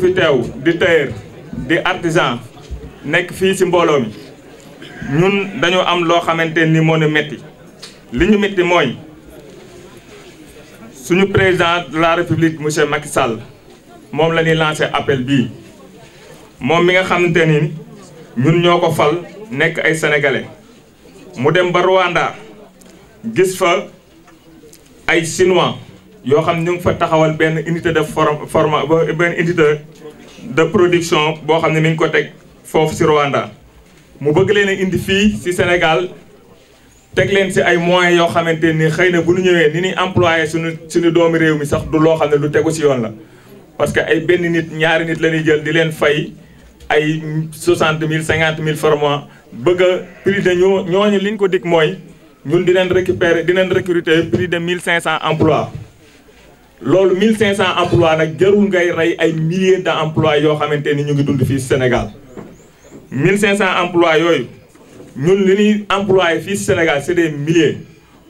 fi teew di tailleur di artisan nekk fii ci mbooloo mi ñun dañoo am loo xamante ni moo ñu metti li ñu metti mooy suñu président de la république monsieur Macky Sall moom la ñuy lancé appel bii moom mi nga xamante ni ñun ñoo ko fal nekk ay sénégalais mu dem ba Rwanda gis fa ay chinois yoo xam ñu ngi fa taxawal benn unité de benn unité de production boo xam ne mi ngi ko teg foofu ci Rwanda mu bëgg leen a indi fii ci Sénégal teg leen ci ay moyens yoo xamante ni xëy na bu ñu ñëwee ni ñuy employé suñu doomi réew mi sax du loo xam ne lu tegu ci yoon la parce que ay benn nit ñaari nit la ñuy jël di leen fay ay 60 000 50 000 par mois bëgg a plus de ñooñu li ñu ko dig mooy ñun dinañ recruter plus de 1500 emplois loolu 1500 emplois nag jarul ngay rey ay milliers d'emplois yoo xamante ni ñu ngi dund fii Sénégal 1500 emplois yooyu ñun li ñuy employé fii Sénégal c'est des milliers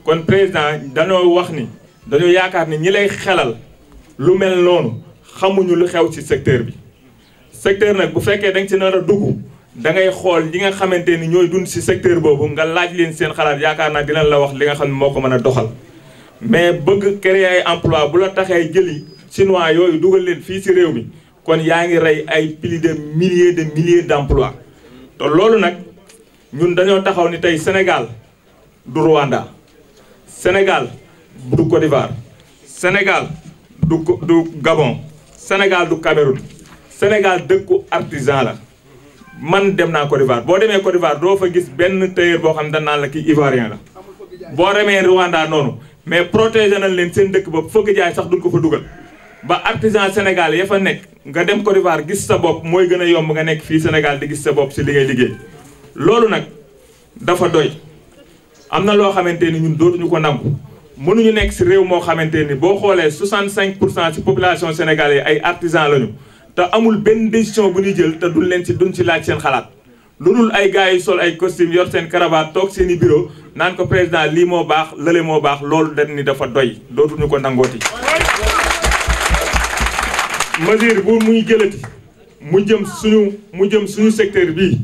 kon président dañoo wax ni dañoo yaakaar ni ñi lay xelal lu mel noonu xamuñu lu xew ci secteur bi secteur nag bu fekkee da nga ci nar a dugg da ngay xool ñi nga xamante ni ñooy dund ci secteur boobu nga laaj leen seen xalaat yaakaar naa dinañ la wax li nga xam ne moo ko mën a doxal mais bëgg créer ay emploi bu la taxee jëli chinois yooyu dugal leen fii ci réew mi kon yaa ngi rey ay plus de milliers d'emplois te loolu nag ñun dañoo taxaw ni tey Sénégal du Rwanda Sénégal du Côte d'Ivoire Sénégal du Gabon Sénégal du Cameroun Sénégal dëkku artisan la man dem naa Côte d'Ivoire boo demee Côte d'Ivoire doo fa gis benn tailleur boo xam ne dañ naan la kii ivoirien la boo demee Rwanda noonu mais protégé nañ leen seen dëkk bopp fëgg jaay sax duñ ko fa dugal ba artisan Sénégal ya fa nekk nga dem Côte d'Ivoire gis sa bopp mooy gën a yomb nga nekk fii Sénégal di gis sa bopp ci li ngay liggéey loolu nag dafa doy am na loo xamante ni ñun dootuñu ko nangu mënuñu nekk ci réew moo xamante ni boo xoolee 65% ci population sénégalaise ay artisan lañu te amul benn décision bu ñuy jël te duñ ci laaj seen xalaat lu dul ay gars yi sol ay costume yor seen cravate toog seen i bureau naan ko président lii moo baax lële moo baax loolu dañ ni dafa doy dootuñu ko nangooti. mesure bu muy jëlati mu jëm suñu secteur bii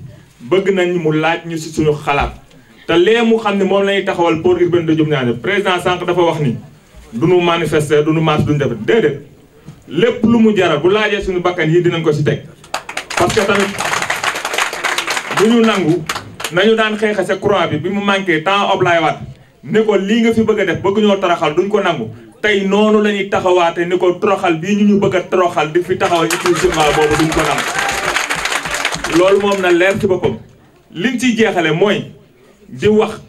bëgg nañ mu laaj ñu ci suñu xalaat te lee mu xam ne moom lañuy taxawal port urbain de Diamniadio président sànq dafa wax ni duñu manifester duñu marche duñu def déedéet lépp lu mu jaral bu laajee suñu bakkan yi dinañ ko ci teg parce que tamit bu ñu nangu nañu daan xeexe sa courant bi mu manqué temps Ablaye Wade ne ko lii nga fi bëgg a def bëgg ñoo toroxal duñ ko nangu tey noonu la ñuy taxawaate ni ko toroxal bii ñu bëgg a toroxal di fi taxawal utilisement boobu duñ ko nangu loolu moom na leer ci boppam liñ ciy jeexale mooy di wax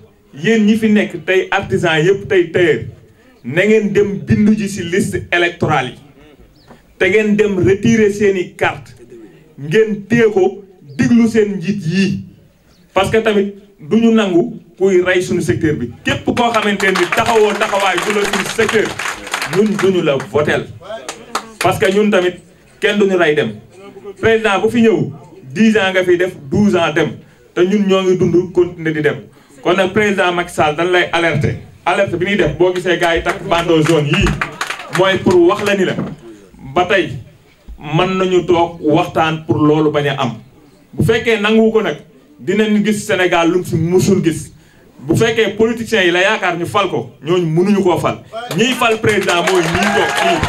yéen ñi fi nekk tey artisan yëpp tey tailleur na ngeen dem bindu ji ci liste électorale yi te ngeen dem retirer seeni carte ngeen téye ko diglu seen njiit yii parce que tamit duñu nangu kuy rey suñu secteur bi képp koo xamante ni taxawoo taxawaay bu la suñu secteur ñun duñu la votel parce que ñun tamit kenn duñu rey dem président bu fi ñëw 10 ans nga fi def 12 ans dem te ñun ñoo ngi dund continuer di dem kon nag président Macky Sall dañ lay alerter alerte bi ñuy def boo gisee gars yi takk bandeau jaune yii mooy pour wax la ni la ba tey mën nañu toog waxtaan pour loolu bañ a am bu fekkee nangu ko nag dinañ gis Sénégal lu mu fi musul gis bu fekkee politiciens yi la yaakaar ñu fal ko ñooñu mënuñu koo fal ñiy fal président mooy ñii toog ñii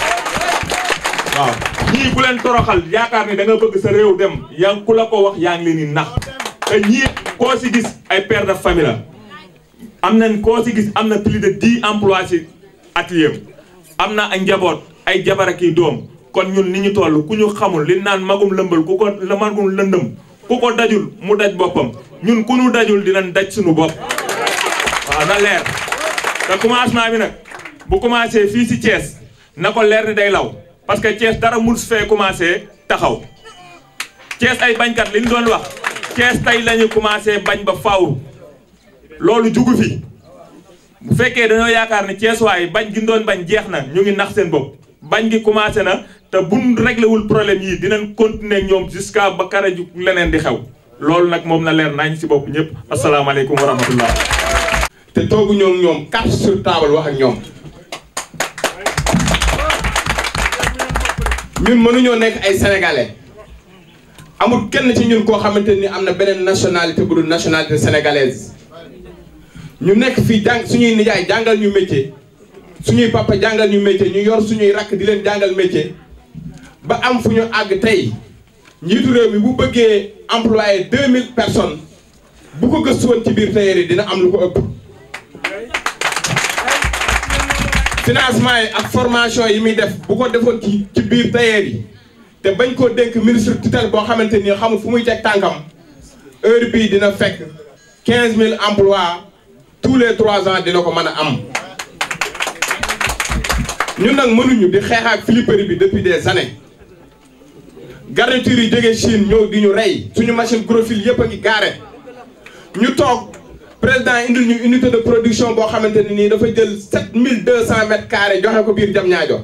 waaw ñii bu leen toroxal yaakaar ni da nga bëgg sa réew dem yaa ku la ko wax yaa ngi leen di nax te ñii koo ci gis ay père de famille la am nañ koo ci gis am na plus de 10 emplois ci atelier am na ay njaboot ay jabar ak i doom kon ñun ni ñu toll ku ñu xamul li naan magum lëmbal ku ko magum lëndëm ku ko dajul mu daj boppam ñun ku ñu dajul dinañ daj suñu bopp waaw na leer te commencement bi nag bu commencé fii ci Thiès na ko leer ni day law parce que Thiès dara mun fee commencé taxaw Thiès ay bañkat li ñu doon wax Thiès tey la ñu commencé bañ ba faaw loolu jugu fi bu fekkee dañoo yaakaar ne Thiès waaye bañ gi doon bañ jeex na ñu ngi nax seen bopp bañ gi commencé na te buñ réglé wul problème yi dinañ continuer ñoom jusqu'à ba kara ju leneen di xew loolu nag moom na leer nañ ci bopp ñëpp asalaamaaleykum wa rahmatullah te toogu ñoom carte sur table wax ak ñoom ñun mënuñoo nekk ay sénégalais amul kenn ci ñun koo xamante ni am na beneen nationalité bu dul nationalité sénégalaise ñu nekk fii jàng suñuy nijaay jàngal ñu métier suñuy papa jàngal ñu métier ñu yor suñuy rakk di leen jàngal métier ba am fu ñu àgg tey njiitu réew mi bu bëggee employé 2000 personnes bu ko gëstu woon ci biir tailleur yi dina am lu ko ëpp. financement yi ak formation yi muy def bu ko defoon ci biir tailleur yi te bañ koo dénk ministre tutelle boo xamante ni xamul fu muy teg tànkam heure bii dina fekk 15000 emplois tous les 3 ans dina ko mën a am. ñun nag mënuñu di xeex ak Filiperi bi depuis des années garniture yi jógee Chine ñëw di ñu rey suñu machine gros fil yëpp a ngi gaare ñu toog président indil ñu unité de production boo xamante ne nii dafa jël 7200 mètres carrés joxe ko biir Diamniadio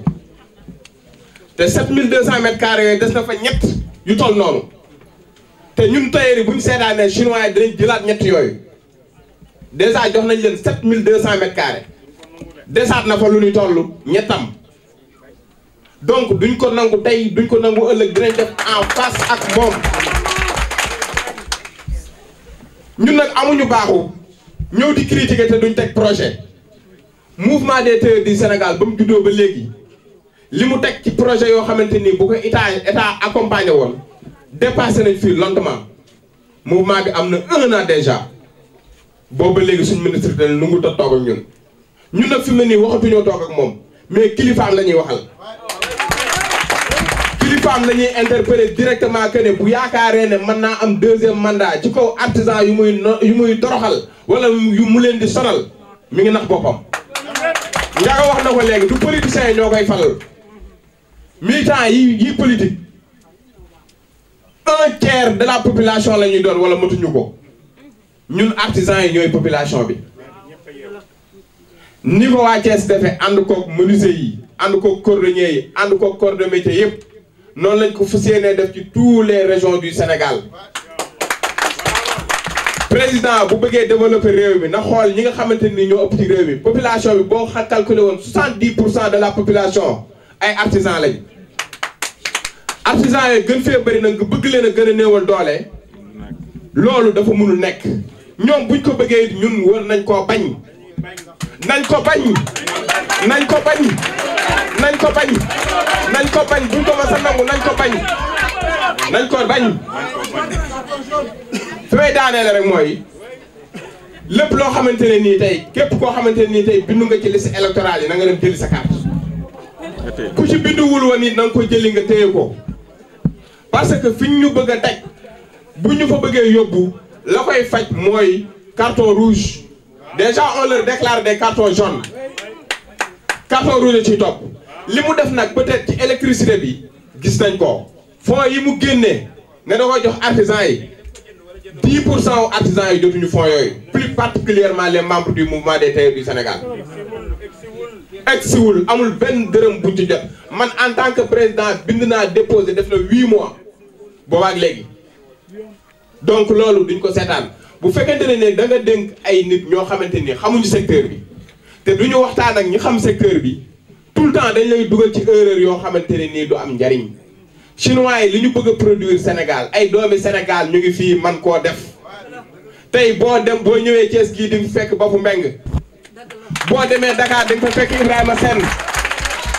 te 7200 mètres carrés yooyu des na fa ñett yu toll noonu te ñun tailleur yi bu ñu seetaanee chinois yi dinañ jëlaat ñett yooyu déjà jox nañ leen 7200 mètres carrés desaat na fa lu ñuy toll ñettam donc duñ ko nangu tey duñ ko nangu ëllëg dinañ def en face ak moom ñun nag amuñu baaxu ñëw di critiquer te duñ teg projet mouvement des tailleurs du Sénégal ba mu juddoo ba léegi li mu teg ci projet yoo xamante ni bu ko état accompagné woon dépassé nañ fii lentement mouvement bi am na 1 an déjà boobu ba léegi suñu ministre de nu ngu toog ak ñun nag fi mu ne nii waxatuñoo toog ak moom mais kilifaam la ñuy waxal kilifaam la ñuy interpeller directement que ne bu yaakaaree ne mën naa am 2e mandat ci kaw artisan yu muy toroxal wala yu mu leen di sonal mi ngi nax boppam. Ndiaga wax na ko léegi du politiciens yi ñoo koy falal militants yi politique 1/3 de la population la ñuy doon wala matuñu ko ñun artisans yi ñooy population bi. ni ko waa Thiès defee ànd koog menuisier yi ànd koog cordonnier yi ànd koog corps de métier yëpp noonu lañ ko fas yéenee def ci tous les régions du Sénégal président bu bëggee développer réew mi na xool ñi nga xamante ni ñoo ëpp ci réew mi population bi boo calculé woon 70% de la population ay artisans lañ artisans yooyu gën fee bëri nag nga bëgg leen a gën a néewal doole loolu dafa mënul nekk ñoom buñ ko bëggee it ñun war nañ koo bañ. nañ ko bañ nañ ko bañ nañ ko bañ nañ ko bañ buñ ko mës a nangu nañ ko bañ nañ ko bañ fi may daaneele rek mooy lépp loo xamante ne nii tey képp koo xamante ne nii tey bindu nga ci liste électorale yi na nga dem jëli sa carte ku ci binduwul woon it na nga ko jëli nga téye ko parce que fiñ ñu bëgg a teg bu ñu fa bëggee yóbbu la koy faj mooy carton rouge. Déjà on leur déclare des cartons jaunes carton rouge ci topp li mu def nag peut-être ci électricité bi gis nañ ko fonds yi mu génnee ne da koy jox artisans yi 10% artisans yi jotuñu fonds yooyu plus particulièrement les membres du mouvement des tailleurs du Sénégal. egsiwul amul benn dërëm buñ ci jot man en tant que président bind naa déposé def na 8 mois boobaak léegi donc loolu duñ ko seetaan. bu fekkente ne da nga dénk ay nit ñoo xamante ni xamuñu secteur bi te duñu waxtaan ak ñi xam secteur bi tout le temps dañ lay dugal ci erreur yoo xamante ne nii du am njariñ chinois yi li ñu bëgg a produire Sénégal ay doomi Sénégal ñu ngi fii man koo def tey boo ñëwee Thiès gii di nga fekk Bafou Mbengue boo demee Dakar di nga fa fekk Ibrahima Sène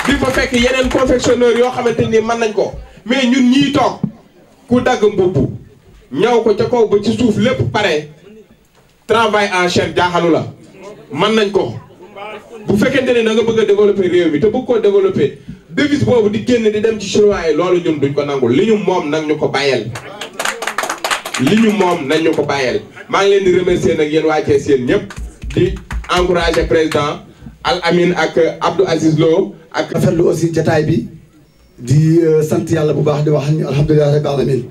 di fa fekk yeneen confectionneur yoo xamante ni mën nañ ko mais ñun ñii toog ku dagg mbubb ñaw ko ca kaw ba ci suuf lépp pare travail en chaîne jaaxalu la mën nañ ko bu fekkente ne da nga bëgg a développer réew mi te bëgg koo développer devise boobu di génn di dem ci chinois yi loolu ñun duñ ko nangul li ñu moom nag ñu ko bàyyeel li ñu moom nañ ñu ko bàyyeel maa ngi leen di remercier nag yéen waa Thiès yéen ñëpp di encourager président Al Amin ak Abdou Aziz Lo ak rafetlu aussi jataay bi di sant yàlla bu baax di wax ni alhamdulilah rabbil alamin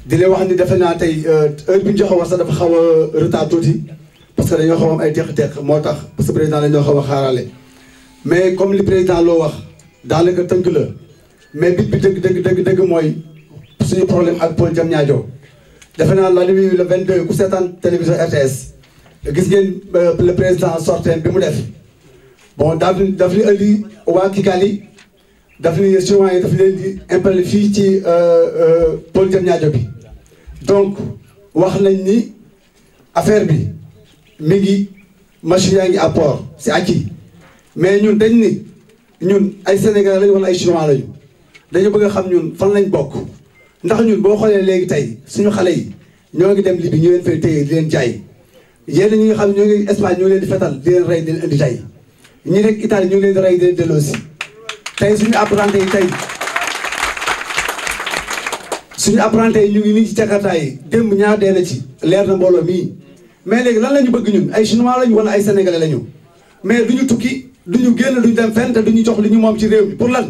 di leen wax ni defe naa tey heure bi ñu joxe war sax dafa xaw a retard tuuti parce que dañoo xaw am ay teq-teq moo tax parce que président dañoo xaw a xaarale mais comme li président loo wax daanaka tënk la mais bit bi dëgg mooy suñu problème ak pôle Diamniadio defe naa la nuit le 22 ku seetaan télévision RTS gis ngeen le président sortant bi mu def bon daf ni indi waa Kigali daf ni chinois yi daf leen di implanté fii ci pôle Diamniadio bi donc wax nañ ni affaire bi mi ngi machine yaa ngi à port c'est acquis mais ñun dañ ni ñun ay Sénégalais lañu wala ay chinois lañu dañu bëgg a xam ñun fan lañ bokk ndax ñun boo xoolee léegi tey suñu xale yi ñoo ngi dem Libye ñu leen fay téye di leen jaay yéen ñi nga xam ñoo ngi Espagne ñoo leen di fetal di leen rey di leen indi tey ñi nekk Italie ñoo leen di rey di leen delloosi tey suñu apprenti yi tey suñu apprenti yi ñu ngi nii ci Jakarta yi démb ñaar dee na ci leer na mbooloo mii mais léegi lan la ñu bëgg ñun ay chinois lañu wala ay sénégalais lañu mais duñu tukki duñu génn duñu dem fenn te duñu jox li ñu moom ci réew mi pour lan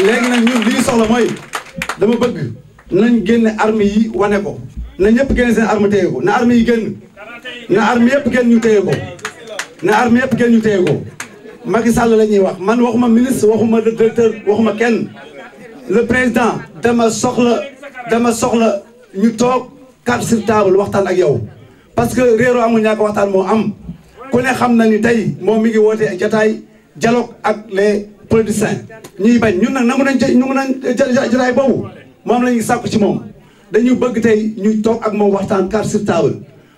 léegi nag ñun li ñu soxla mooy dama bëgg nañ génne armes yi wane ko na ñëpp génne seen arme téye ko na armes yi génn na armes yëpp génn ñu téye ko na armes yëpp génn ñu téye ko Macky Sall la ñuy wax man waxuma ministre waxuma directeur waxuma kenn le président dama soxla ñu toog carte sur table waxtaan ak yow parce que réeroo amul ñàkk waxtaan moo am ku ne xam na ni tey moom mi ngi woote jataay dialogue ak les politiciens ñuy bañ ñun nag nangu nañ jataay boobu moom la ñuy sàkku ci moom dañu bëgg tey ñu toog ak moom waxtaan carte sur table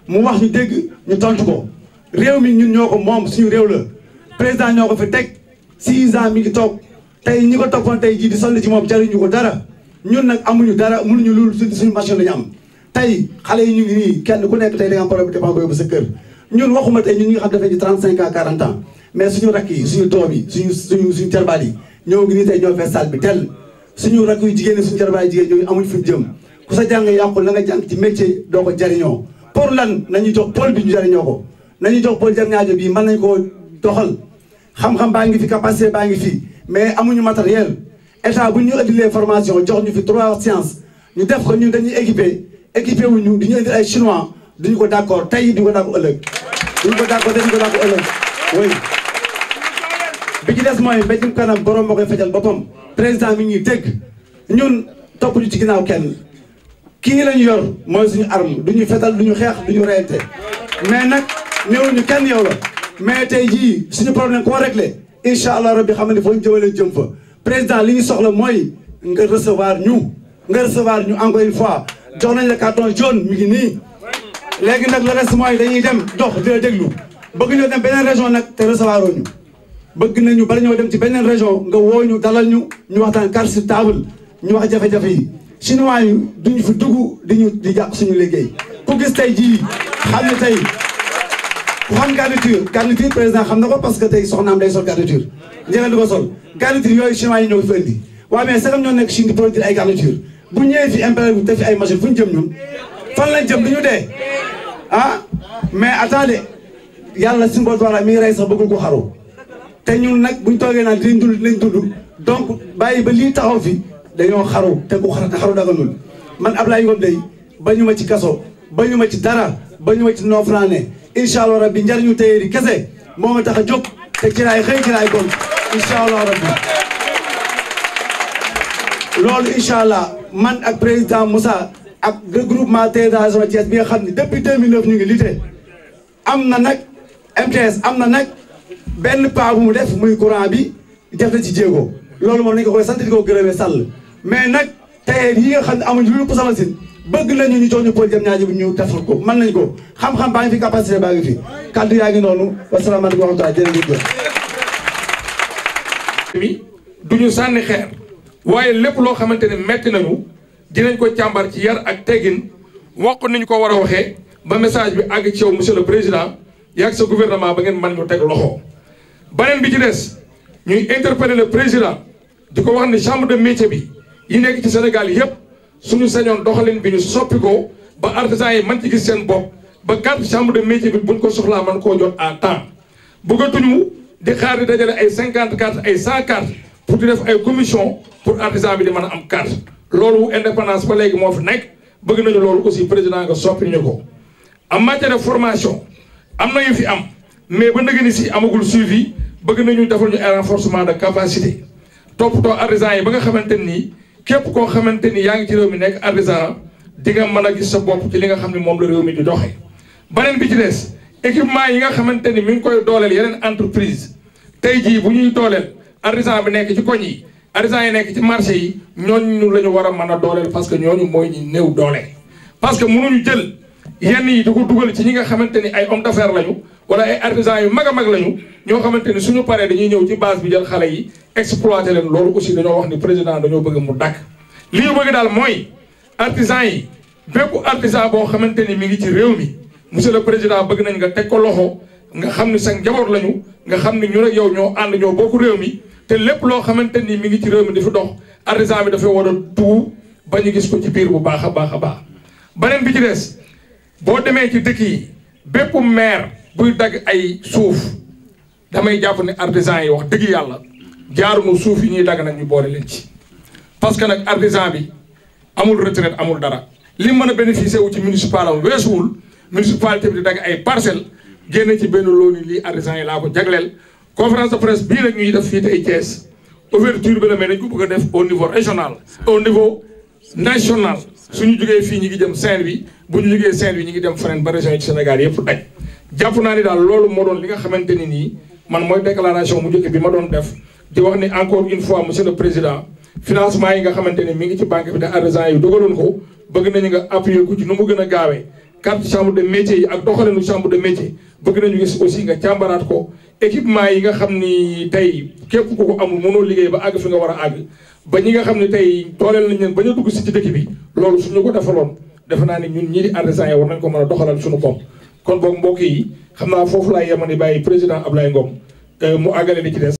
mu wax ñu dégg ñu tontu ko réew mi ñun ñoo ko moom suñu réew la président ñoo ko fi teg 6 ans mi ngi toog tey ñi ko toppoon tey jii di sonn ci moom jariñu ko dara ñun nag amuñu dara mënuñu loolu suñu machine la ñu am tey xale yi ñu ngi nii kenn ku nekk tey da nga am problème dépense boobu sa kër ñun waxuma tey ñun ñi nga xam dafay ci 35 ans 40 ans mais suñu rakk yi suñu doom yi suñu jarbaat yi ñoo ngi nii tey ñoo fee salle bi tel suñu rakk yu jigéen suñu jarbaat yi jigéen ñoo amuñ fu jëm ku sa jàng yàqul la nga jàng ci métier doo ko jariñoo pour lan nañu jox pôle bi ñu jariñoo ko nañu jox pôle Diamniadio bi mën nañ koo doxal xam-xam baa ngi fi capacité baa ngi fi mais amuñu matériel état bu ñu indilee formation jox ñu fi 3 sciences ñu def ko ñun dañuy équipé wuñu di ñu indi ay chinois duñu ko d'accord tey duñu ko d'accord ëllëg duñu ko d'accord tey duñu ko d'accord ëllëg oui bi ci des mooy mbéjum kanam borom moo koy fejal boppam président mi ngi dégg ñun topp ñu ci ginnaaw kenn kii lañu yor mooy suñu arme duñu fetal duñu xeex duñu reyante mais nag néewuñu kenn yow la mais tey jii suñu problème koo réglé incha allah rabbi xam ne foo ñu jëmalee jëm fa président li ñu soxla mooy nga recevoir ñu encore une fois jox nañ la carton jaune mi ngi nii léegi nag le reste mooy dañuy dem dox di la déglu bëgg ñoo dem beneen région nag te recevoir ñu bëgg nañu bala ñoo dem ci beneen région nga woo ñu dalal ñu waxtaan carte sur table ñu wax jafe-jafe yi chinois yi duñu fi dugg di jàpp suñu liggéey ku gis tey jii xam ne tey ku xam garniture président xam na ko parce que tey soxnaam day sol garniture njëgal di ko sol garniture yooyu chinois yi ñoo ko fi indi waaw mais sagam ñoo nekk Chine di produire ay garniture bu ñëwee fi impérial bi def fi ay machine fu ñu jëm ñun fan lañ jëm duñu dee ah mais attendez yàlla suñu bopp mi ngi rey sax bëggul ko xaru te ñun nag buñ toogee naan dinañ dund donc bàyyi ba lii taxaw fi dañoo xaru te ku xaru daganul man Ablaye Ngom day bañu ma ci kaso bañu ma ci dara bañu ma ci noofraane incha allah rabbi njariñu téyeeri kese moo ma tax a jóg te ci laay xëy ci laay gont incha allah rabbi loolu incha allah man ak président Moussa ak regroupement TDA Thiès bi nga xam ne depuis 2009 ñu ngi lité am na nag MTS am na nag benn pas bu mu def muy courant bi def na ci jéego loolu moom nañ ko koy sant di ko gërëmee Sall mais nag tey yi nga xam ne amuñu lu ko sama sin bëgg nañu ñu jox ñu pôle Diamniadio bi ñu defal ko mën nañ ko xam-xam baa ngi fi capacité baa ngi fi kàddu yaa ngi noonu wasalaamaaleykum wa rahmatulah jërëjëf. bi duñu sànni xeer waaye lépp loo xamante ne metti nañu dinañ ko càmbar ci yar ak teggin wax ko ni ñu ko war a waxee ba message bi àgg ci yow monsieur le président yaag sa gouvernement ba ngeen mën ñu teg loxo. beneen bi ci des ñuy interpeller le président di ko wax ni chambre de métier bi yi nekk ci Sénégal yépp suñu sañoon doxalin bi ñu soppi ko ba artisans yi man ci gis seen bopp ba carte chambre de métier bi buñ ko soxlaa man koo jot à temps bëggatuñu di xaar di dajale ay 50 cartes ay 100 cartes pour di def ay commission pour artisan bi di mën a am carte loolu indépendance ba léegi moo fi nekk bëgg nañu loolu aussi président nga soppi ñu ko. en matière de formation am na yu fi am mais ba ndëgëni si amagul suivi bëgg nañu defal ñu un renforcement de capacité toppatoo artisan yi ba nga xamante nii képp koo xamante ni yaa ngi ci réew mi nekk artisan di nga mën a gis sa bopp ci li nga xam ne moom la réew mi di doxee. beneen bi ci des équipement yi nga xamante ni mi ngi koy dooleel yeneen entreprise tey jii bu ñuy dooleel artisan bi nekk ci koñ yi artisan yi nekk ci marché yi ñooñu la ñu war a mën a dooleel parce que ñooñu mooy ñu néew doole. parce que mënuñu jël yenn yi di ko dugal ci ñi nga xamante ni ay homme d'affaires lañu wala ay artisans yu mag a mag lañu ñoo xamante ni suñu paree dañuy ñëw ci base bi jël xale yi exploité leen loolu aussi dañoo wax ni président dañoo bëgg mu dakk li ñu bëgg daal mooy artisans yi bépp artisan boo xamante ni mi ngi ci réew mi monsieur le président bëgg nañ nga teg ko loxo nga xam ni sa njaboot lañu nga xam ni ñu ak yow ñoo ànd ñoo bokk réew mi te lépp loo xamante ni mi ngi ci réew mi di fi dox artisan bi dafay war a tout ba ñu gis ko ci biir bu baax a baax a baax. beneen bi ci des boo demee ci dëkk yi bépp maire buy dagg ay suuf damay jàpp ne artisan yi wax dëgg yàlla jaaruñu suuf yi ñuy dagg nag ñu boole leen ci. parce que nag artisan bi amul retraite amul dara li mën a bénéficier wu ci municipal am weesuwul municipalité bi di dagg ay parcelles génn ci benn loolu lii artisan yi laa ko jagleel. conférence de presse bii nag ñuy def fii tey Thiès ouverture bi la mais dañ ko bëgg a def au niveau régional au niveau national suñu jógee fii ñi ngi jëm Saint-Louis bu ñu jógee Saint-Louis ñi ngi dem feneen ba région yi ci Sénégal yëpp daj jàpp naa ni daal loolu moo doon li nga xamante ni nii man mooy déclaration mu njëkk bi ma doon def di wax ni encore une fois monsieur le président financement yi nga xamante ni mi ngi ci banque bi te artisan yi dogaloon ko bëgg nañu nga appuyer ko ci nu mu gën a gaawee carte chambre de métier yi ak doxalinu chambre de métier bëgg nañu gis aussi nga càmbaraat ko équipement yi nga xam ni tey képp ku ko amul mënoo liggéey ba àgg fi nga war a àgg ba ñi nga xam ne tey dooleel nañ leen ba ñu dugg si ci dëkk bi loolu suñu ko defaloon defe naa ni ñun ñii di artisan yi war nañ ko mën a doxalal suñu bopp kon boog mbokk yi xam naa foofu laay yemani bàyyi président Ablaye Ngom mu àggale li ci des